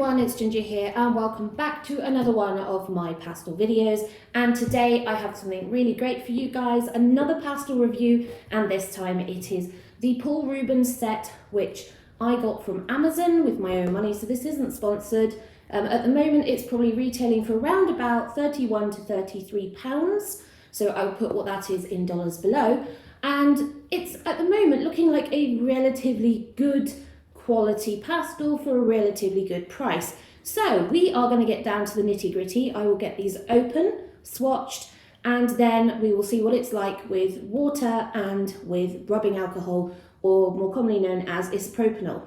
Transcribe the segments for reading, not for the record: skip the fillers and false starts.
everyone, it's Ginger here and welcome back to another one of my pastel videos. And today I have something really great for you guys, another pastel review, and this time it is the Paul Rubens set, which I got from Amazon with my own money, so this isn't sponsored. At the moment it's probably retailing for around about £31 to £33, so I'll put what that is in dollars below. And it's at the moment looking like a relatively good quality pastel for a relatively good price. So we are going to get down to the nitty gritty. I will get these open, swatched, and then we will see what it's like with water and with rubbing alcohol, or more commonly known as isopropanol.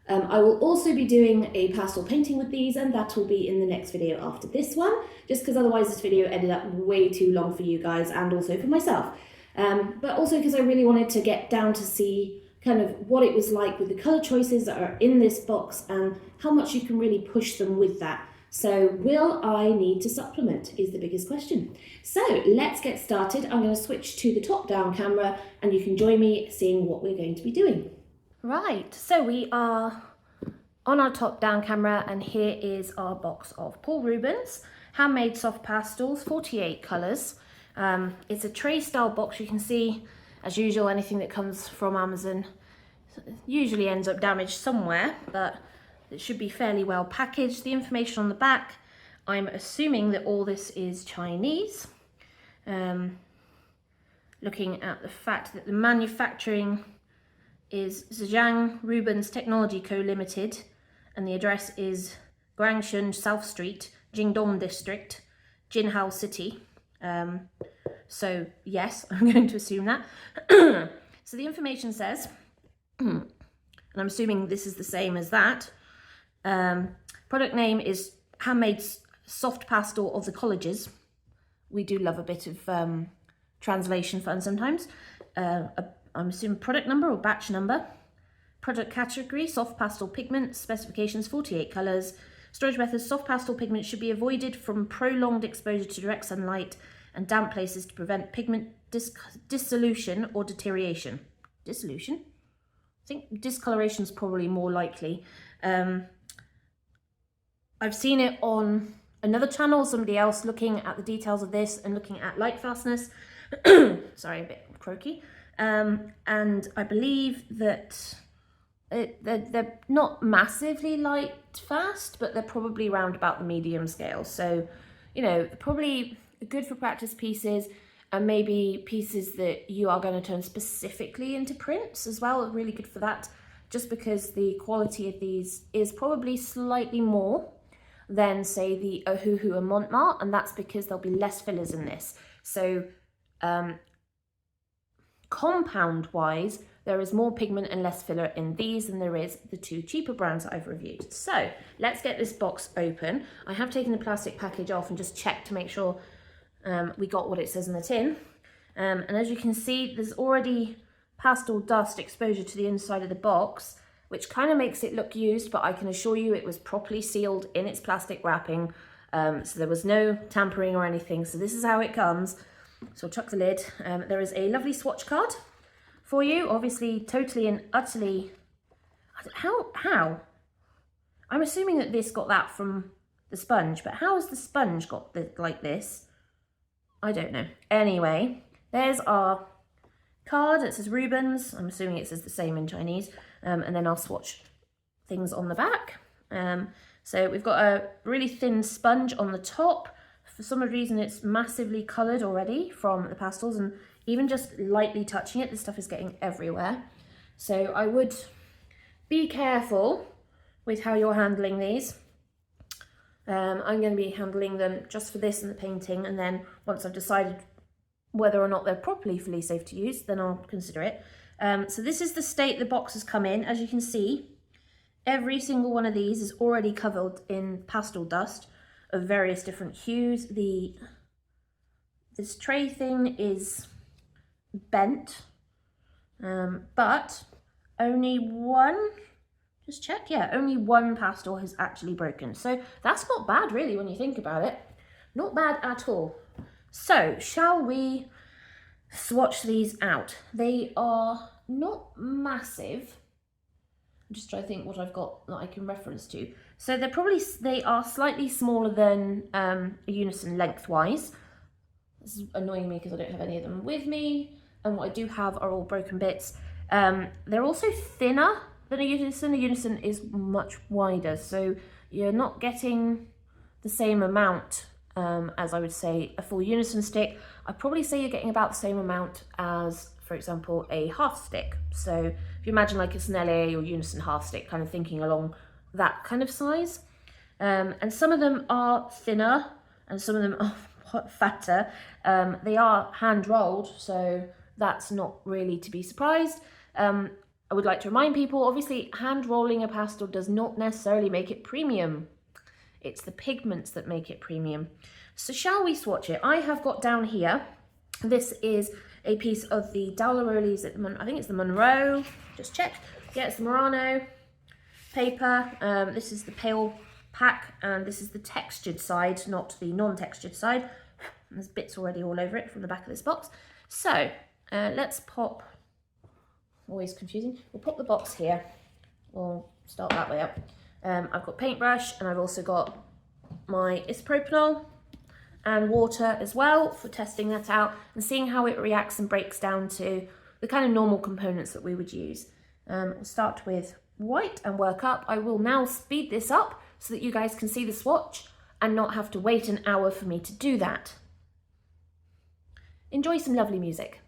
I will also be doing a pastel painting with these, and that will be in the next video after this one, just because otherwise this video ended up way too long for you guys and also for myself. But also because I really wanted to get down to see kind of what it was like with the colour choices that are in this box and how much you can really push them with that. So will I need to supplement is the biggest question. So let's get started. I'm going to switch to the top-down camera and you can join me seeing what we're going to be doing. Right, so we are on our top-down camera and here is our box of Paul Rubens handmade soft pastels, 48 colours. It's a tray style box. You can see, as usual, anything that comes from Amazon usually ends up damaged somewhere, but it should be fairly well packaged. The information on the back, I'm assuming that all this is Chinese. Looking at the fact that the manufacturing is Zhejiang Rubens Technology Co Limited, and the address is Guangshun South Street, Jingdong District, Jinhao City. So yes, I'm going to assume that. So the information says, and I'm assuming this is the same as that, product name is Handmade Soft Pastel of the Colleges. We do love a bit of translation fun sometimes. I'm assuming product number or batch number. Product category, soft pastel pigment. Specifications, 48 colours. Storage methods, soft pastel pigment should be avoided from prolonged exposure to direct sunlight and damp places to prevent pigment dissolution or deterioration. Dissolution? I think discoloration is probably more likely. I've seen it on another channel, somebody else looking at the details of this and looking at light fastness. Sorry, a bit croaky. And I believe that they're not massively light fast, but they're probably around about the medium scale. So, you know, probably good for practice pieces and maybe pieces that you are going to turn specifically into prints as well. Really good for that, just because the quality of these is probably slightly more than, say, the Ohuhu and Montmartre, and that's because there'll be less fillers in this. So compound wise, there is more pigment and less filler in these than there is the two cheaper brands that I've reviewed. So let's get this box open. I have taken the plastic package off and just checked to make sure we got what it says in the tin. And as you can see, there's already pastel dust exposure to the inside of the box, which kind of makes it look used, but I can assure you it was properly sealed in its plastic wrapping. So there was no tampering or anything. So this is how it comes. So I'll chuck the lid. There is a lovely swatch card for you, obviously totally and utterly, how? I'm assuming that this got that from the sponge, but how has the sponge got like this? I don't know. Anyway, there's our card. It says Rubens. I'm assuming it says the same in Chinese. And then our swatch things on the back. So we've got a really thin sponge on the top. For some reason, it's massively coloured already from the pastels, and even just lightly touching it, this stuff is getting everywhere. So I would be careful with how you're handling these. I'm going to be handling them just for this and the painting, and then once I've decided whether or not they're properly fully safe to use, then I'll consider it. So this is the state the box has come in. As you can see, every single one of these is already covered in pastel dust of various different hues. This tray thing is bent, but only one, just check, yeah, only one pastel has actually broken. So that's not bad really when you think about it. Not bad at all. So shall we swatch these out? They are not massive, I'm just trying to think what I've got that I can reference to. So they are slightly smaller than a Unison lengthwise. This is annoying me because I don't have any of them with me, and what I do have are all broken bits. They're also thinner than a Unison. A Unison is much wider, so you're not getting the same amount as I would say a full Unison stick. I'd probably say you're getting about the same amount as, for example, a half stick. So if you imagine like a Snellier or Unison half stick, kind of thinking along that kind of size. And some of them are thinner and some of them are fatter. They are hand rolled, so that's not really to be surprised. I would like to remind people, obviously, hand rolling a pastel does not necessarily make it premium. It's the pigments that make it premium. So shall we swatch it? I have got down here, this is a piece of the Daler-Rollie's, I think it's the Monroe, just check. Yeah, it's the Murano paper. This is the pale pack, and this is the textured side, not the non-textured side. There's bits already all over it from the back of this box. So let's pop, always confusing, we'll pop the box here. We'll start that way up. I've got paintbrush, and I've also got my isopropanol and water as well for testing that out and seeing how it reacts and breaks down to the kind of normal components that we would use. We'll start with white and work up. I will now speed this up so that you guys can see the swatch and not have to wait an hour for me to do that. Enjoy some lovely music.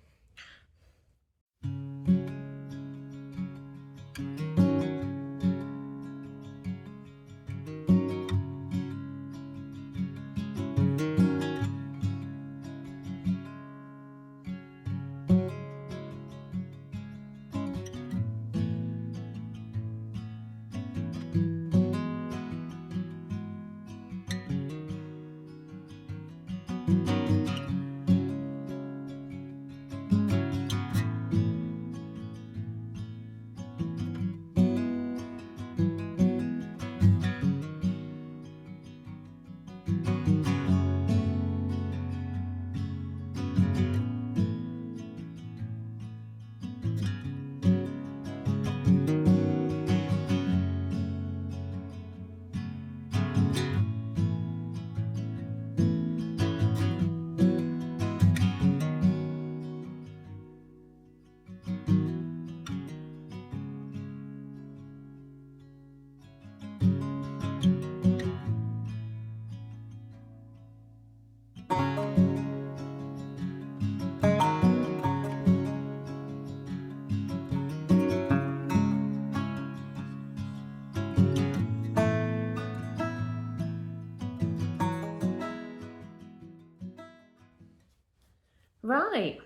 Right,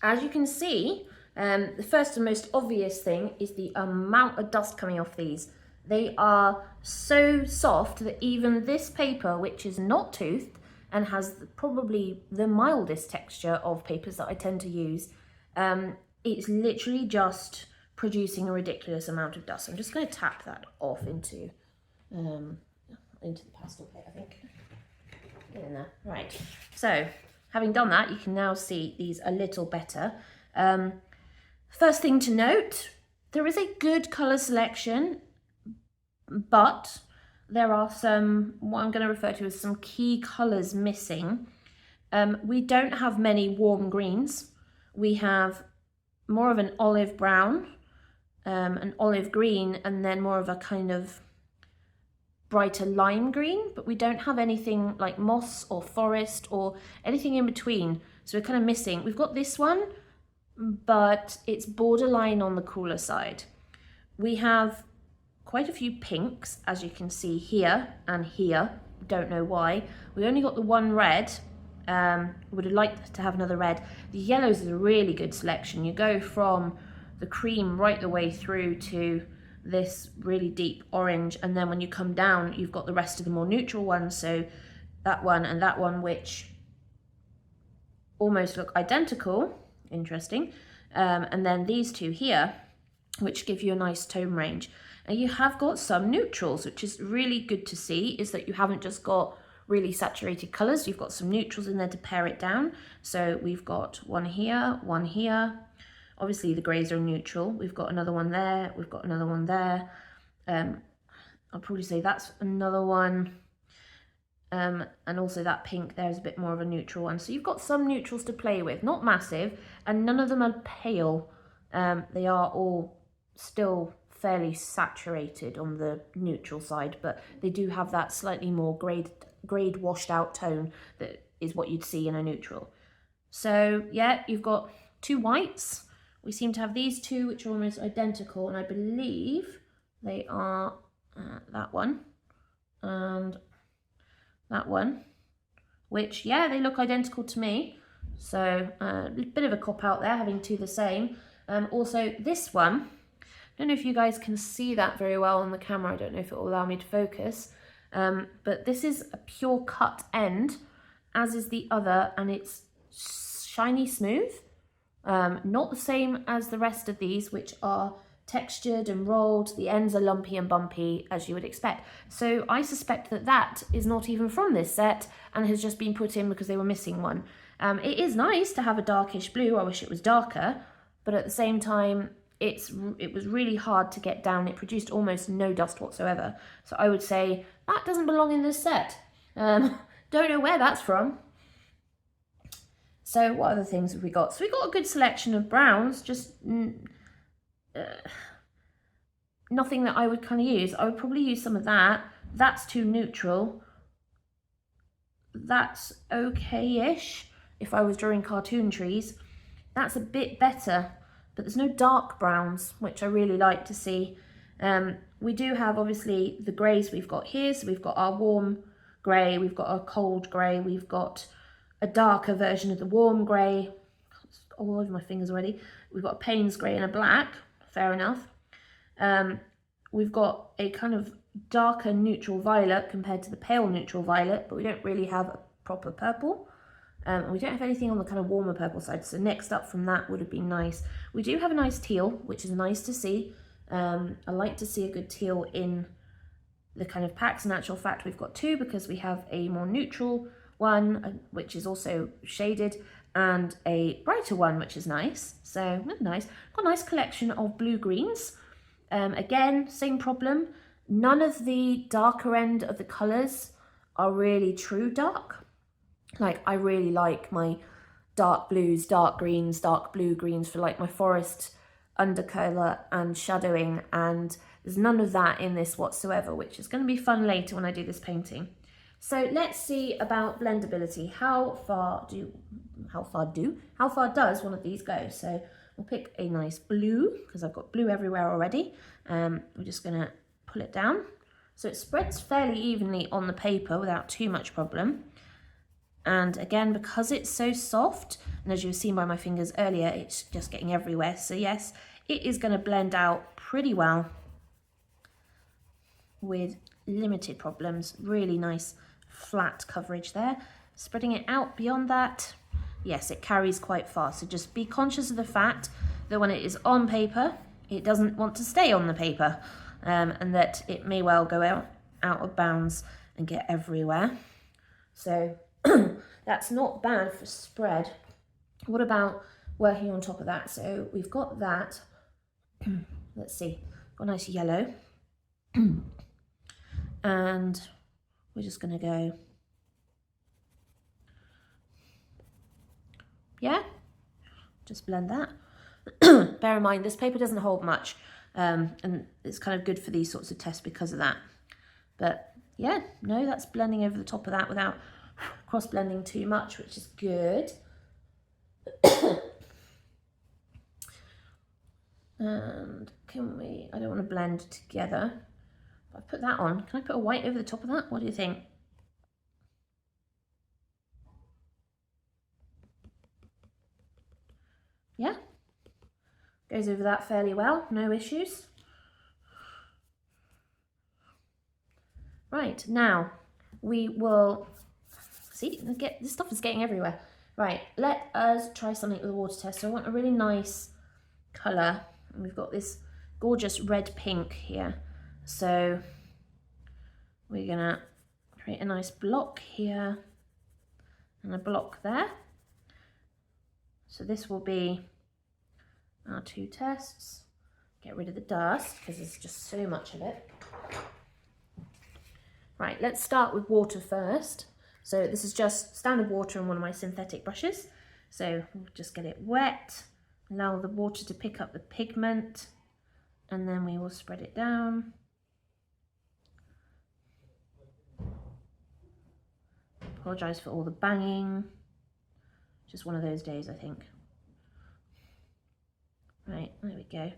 as you can see, the first and most obvious thing is the amount of dust coming off these. They are so soft that even this paper, which is not toothed and has probably the mildest texture of papers that I tend to use, it's literally just producing a ridiculous amount of dust. I'm just going to tap that off into the pastel plate, I think. Get in there. Right, so having done that, you can now see these a little better. First thing to note, there is a good colour selection, but there are some, what I'm going to refer to as some key colours missing. We don't have many warm greens. We have more of an olive brown, an olive green, and then more of a kind of brighter lime green, but we don't have anything like moss or forest or anything in between. So we're kind of missing. We've got this one, but it's borderline on the cooler side. We have quite a few pinks, as you can see here and here. Don't know why. We only got the one red. Would have liked to have another red. The yellows is a really good selection. You go from the cream right the way through to this really deep orange, and then when you come down you've got the rest of the more neutral ones, so that one and that one, which almost look identical, interesting, and then these two here, which give you a nice tone range. And you have got some neutrals, which is really good to see, is that you haven't just got really saturated colours, you've got some neutrals in there to pare it down. So we've got one here, Obviously the greys are neutral. We've got another one there, we've got another one there. I'll probably say that's another one. And also that pink there is a bit more of a neutral one. So you've got some neutrals to play with, not massive, and none of them are pale. They are all still fairly saturated on the neutral side, but they do have that slightly more grayed washed out tone that is what you'd see in a neutral. So yeah, you've got two whites. We seem to have these two which are almost identical, and I believe they are that one and that one, which, yeah, they look identical to me. So a bit of a cop out there, having two the same. Also this one, I don't know if you guys can see that very well on the camera. I don't know if it will allow me to focus. But this is a pure cut end, as is the other, and it's shiny smooth. Not the same as the rest of these, which are textured and rolled. The ends are lumpy and bumpy, as you would expect. So I suspect that that is not even from this set and has just been put in because they were missing one. It is nice to have a darkish blue. I wish it was darker, but at the same time, it was really hard to get down. It produced almost no dust whatsoever. So I would say that doesn't belong in this set. Don't know where that's from. So what other things have we got? So we got a good selection of browns, just nothing that I would kind of use. I would probably use some of that. That's too neutral. That's okay-ish if I was drawing cartoon trees. That's a bit better, but there's no dark browns, which I really like to see. We do have, obviously, the greys we've got here. So we've got our warm grey, we've got our cold grey, we've got a darker version of the warm grey. It's all over my fingers already. We've got a Payne's grey and a black, fair enough. We've got a kind of darker neutral violet compared to the pale neutral violet, but we don't really have a proper purple. And we don't have anything on the kind of warmer purple side, so next up from that would have been nice. We do have a nice teal, which is nice to see. I like to see a good teal in the kind of packs. In actual fact, we've got two because we have a more neutral one, which is also shaded, and a brighter one, which is nice. So nice. Got a nice collection of blue-greens. Again, same problem. None of the darker end of the colours are really true dark. Like, I really like my dark blues, dark greens, dark blue greens for like my forest undercolour and shadowing, and there's none of that in this whatsoever, which is going to be fun later when I do this painting. So let's see about blendability. How far does one of these go? So we'll pick a nice blue, because I've got blue everywhere already. We're just going to pull it down. So it spreads fairly evenly on the paper without too much problem. And again, because it's so soft, and as you were seeing by my fingers earlier, it's just getting everywhere. So yes, it is going to blend out pretty well with limited problems. Really nice flat coverage there. Spreading it out beyond that, yes, it carries quite far. So just be conscious of the fact that when it is on paper, it doesn't want to stay on the paper, and that it may well go out of bounds and get everywhere. So that's not bad for spread. What about working on top of that? So we've got that. Let's see, got a nice yellow. And we're just going to go, yeah, just blend that. Bear in mind, this paper doesn't hold much, and it's kind of good for these sorts of tests because of that. But yeah, no, that's blending over the top of that without cross blending too much, which is good. And I don't want to blend together. I've put that on. Can I put a white over the top of that? What do you think? Yeah, goes over that fairly well, no issues. Right, now we will see, this stuff is getting everywhere. Right, let us try something with a water test. So I want a really nice colour, and we've got this gorgeous red pink here. So we're gonna create a nice block here and a block there. So this will be our 2 tests. Get rid of the dust because there's just so much of it. Right, let's start with water first. So this is just standard water on one of my synthetic brushes. So we'll just get it wet, allow the water to pick up the pigment, and then we will spread it down. Apologise for all the banging. Just one of those days, I think. Right, there we go.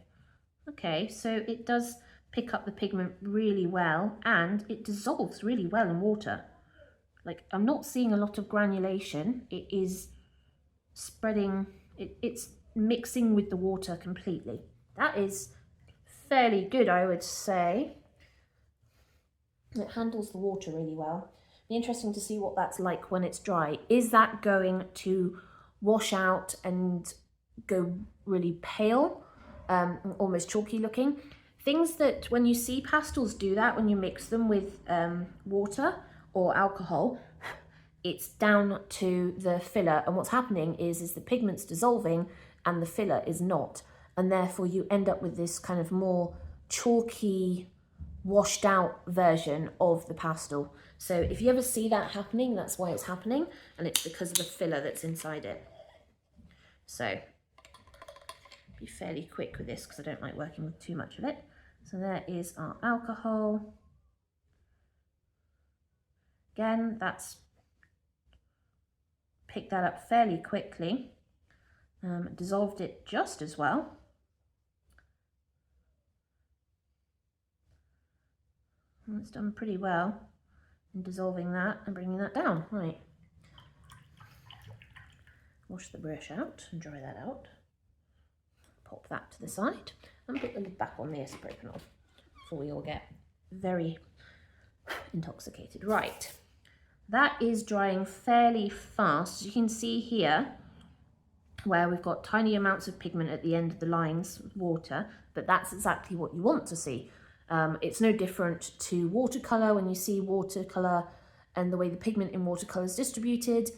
Okay, so it does pick up the pigment really well, and it dissolves really well in water. Like, I'm not seeing a lot of granulation. It is spreading, it's mixing with the water completely. That is fairly good, I would say. It handles the water really well. Be interesting to see what that's like when it's dry. Is that going to wash out and go really pale, almost chalky looking? Things that when you see pastels do that, when you mix them with water or alcohol, it's down to the filler, and what's happening is the pigment's dissolving and the filler is not, and therefore you end up with this kind of more chalky, washed out version of the pastel. So if you ever see that happening, that's why it's happening, and it's because of the filler that's inside it. So be fairly quick with this because I don't like working with too much of it. So there is our alcohol. Again, that's picked that up fairly quickly. Dissolved it just as well. And it's done pretty well in dissolving that and bringing that down. Right. Wash the brush out and dry that out. Pop that to the side and put the lid back on the isopropyl before we all get very intoxicated. Right. That is drying fairly fast. As you can see here, where we've got tiny amounts of pigment at the end of the lines with water, but that's exactly what you want to see. It's no different to watercolour. When you see watercolour and the way the pigment in watercolour is distributed,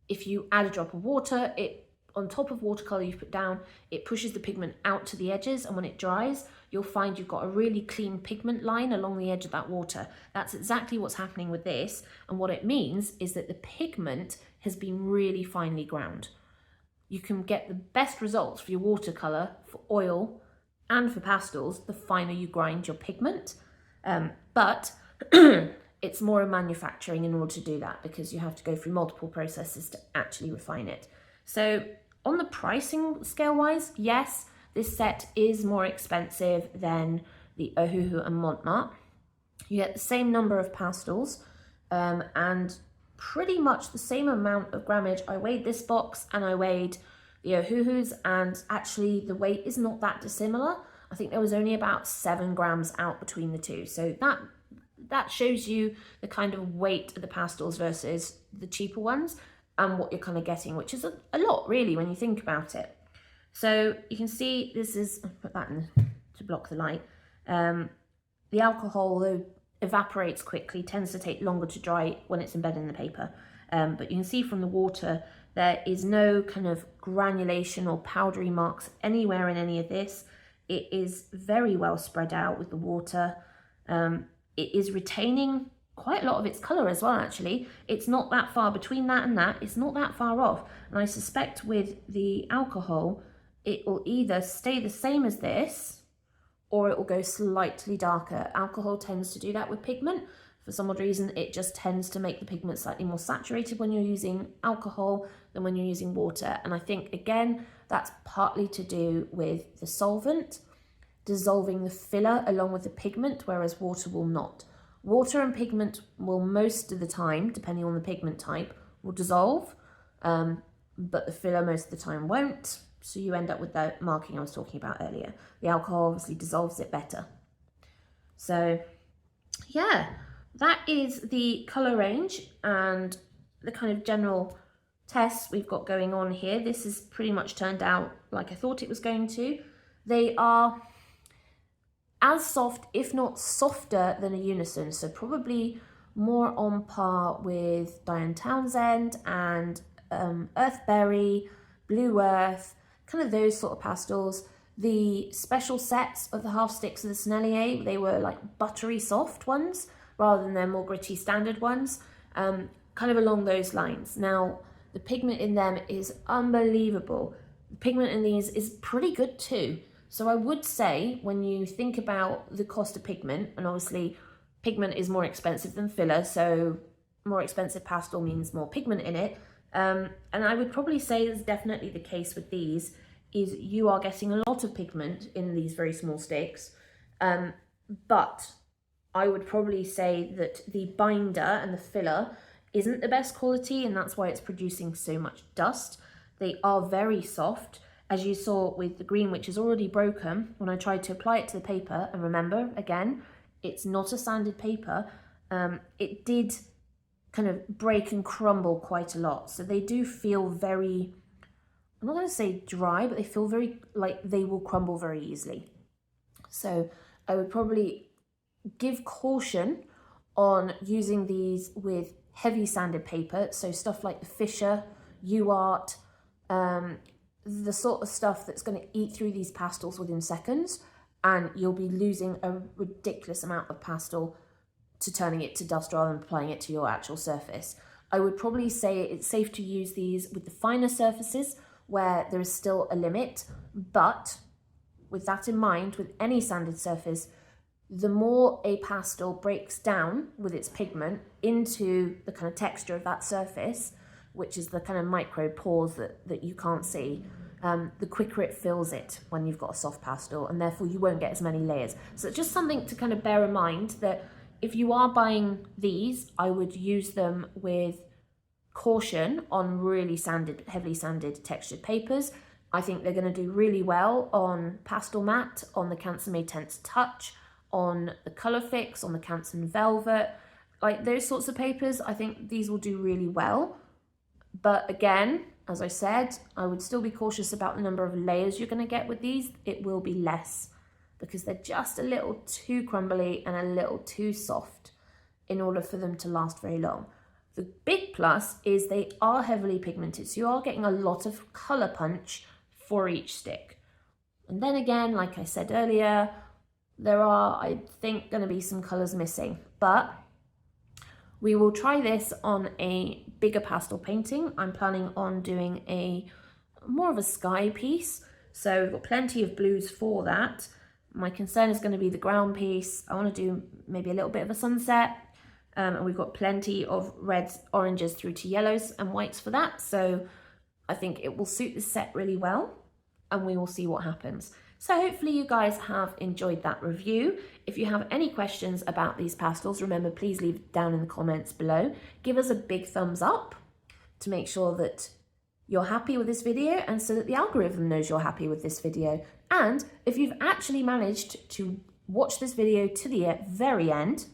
if you add a drop of water, it on top of watercolour you've put down, it pushes the pigment out to the edges, and when it dries, you'll find you've got a really clean pigment line along the edge of that water. That's exactly what's happening with this, and what it means is that the pigment has been really finely ground. You can get the best results for your watercolour, for oil, and for pastels the finer you grind your pigment, but it's more in manufacturing in order to do that, because you have to go through multiple processes to actually refine it. So on the pricing scale wise, yes, this set is more expensive than the Ohuhu and Montmartre. You get the same number of pastels and pretty much the same amount of grammage. I weighed this box and I weighed the Ohuhus, and actually the weight is not that dissimilar. I think there was only about 7 grams out between the two. So that shows you the kind of weight of the pastels versus the cheaper ones and what you're kind of getting, which is a lot really when you think about it. So you can see this is, I'll put that in to block the light. The alcohol, though, evaporates quickly, tends to take longer to dry when it's embedded in the paper. But you can see from the water, there is no kind of granulation or powdery marks anywhere in any of this. It is very well spread out with the water. It is retaining quite a lot of its colour as well, actually. It's not that far between that and that. It's not that far off. And I suspect with the alcohol, it will either stay the same as this, or it will go slightly darker. Alcohol tends to do that with pigment. For some odd reason, it just tends to make the pigment slightly more saturated when you're using alcohol than when you're using water. And I think, again, that's partly to do with the solvent dissolving the filler along with the pigment, whereas water will not. Water and pigment will most of the time, depending on the pigment type, will dissolve, but the filler most of the time won't. So you end up with that marking I was talking about earlier. The alcohol obviously dissolves it better. So yeah, that is the colour range and the kind of general tests we've got going on here. This has pretty much turned out like I thought it was going to. They are as soft, if not softer, than a Unison, so probably more on par with Diane Townsend and Earthberry, Blue Earth, kind of those sort of pastels. The special sets of the half sticks of the Sennelier, they were like buttery soft ones rather than their more gritty standard ones, kind of along those lines. Now, the pigment in them is unbelievable. The pigment in these is pretty good too. So I would say when you think about the cost of pigment, and obviously pigment is more expensive than filler, so more expensive pastel means more pigment in it. And I would probably say it's definitely the case with these, is you are getting a lot of pigment in these very small sticks. But I would probably say that the binder and the filler isn't the best quality, and that's why it's producing so much dust. They are very soft, as you saw with the green, which is already broken when I tried to apply it to the paper. And remember, again, it's not a sanded paper. It did kind of break and crumble quite a lot. So they do feel very, I'm not going to say dry, but they feel very like they will crumble very easily. So I would probably give caution on using these with heavy sanded paper. So stuff like the Fisher, UArt, the sort of stuff that's going to eat through these pastels within seconds, and you'll be losing a ridiculous amount of pastel to turning it to dust rather than applying it to your actual surface. I would probably say it's safe to use these with the finer surfaces where there is still a limit, but with that in mind, with any sanded surface, the more a pastel breaks down with its pigment into the kind of texture of that surface, which is the kind of micro pores that you can't see, the quicker it fills it when you've got a soft pastel, and therefore you won't get as many layers. So it's just something to kind of bear in mind, that if you are buying these, I would use them with caution on really sanded, heavily sanded textured papers. I think they're going to do really well on Pastel Matte, on the Canson Made Tense Touch, on the Colour Fix, on the Canson Velvet, like those sorts of papers. I think these will do really well. But again, as I said, I would still be cautious about the number of layers you're going to get with these. It will be less because they're just a little too crumbly and a little too soft in order for them to last very long. The big plus is they are heavily pigmented, so you are getting a lot of colour punch for each stick. And then again, like I said earlier, there are, I think, going to be some colours missing, but we will try this on a bigger pastel painting. I'm planning on doing more of a sky piece, so we've got plenty of blues for that. My concern is going to be the ground piece. I want to do maybe a little bit of a sunset, and we've got plenty of reds, oranges through to yellows and whites for that, so I think it will suit the set really well, and we will see what happens. So hopefully you guys have enjoyed that review. If you have any questions about these pastels, remember, please leave it down in the comments below. Give us a big thumbs up to make sure that you're happy with this video, and so that the algorithm knows you're happy with this video. And if you've actually managed to watch this video to the very end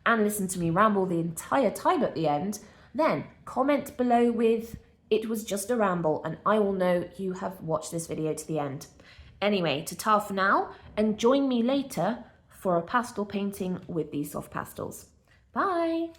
and listen to me ramble the entire time at the end, then comment below with "it was just a ramble," and I will know you have watched this video to the end. Anyway, ta-ta for now, and join me later for a pastel painting with these soft pastels. Bye!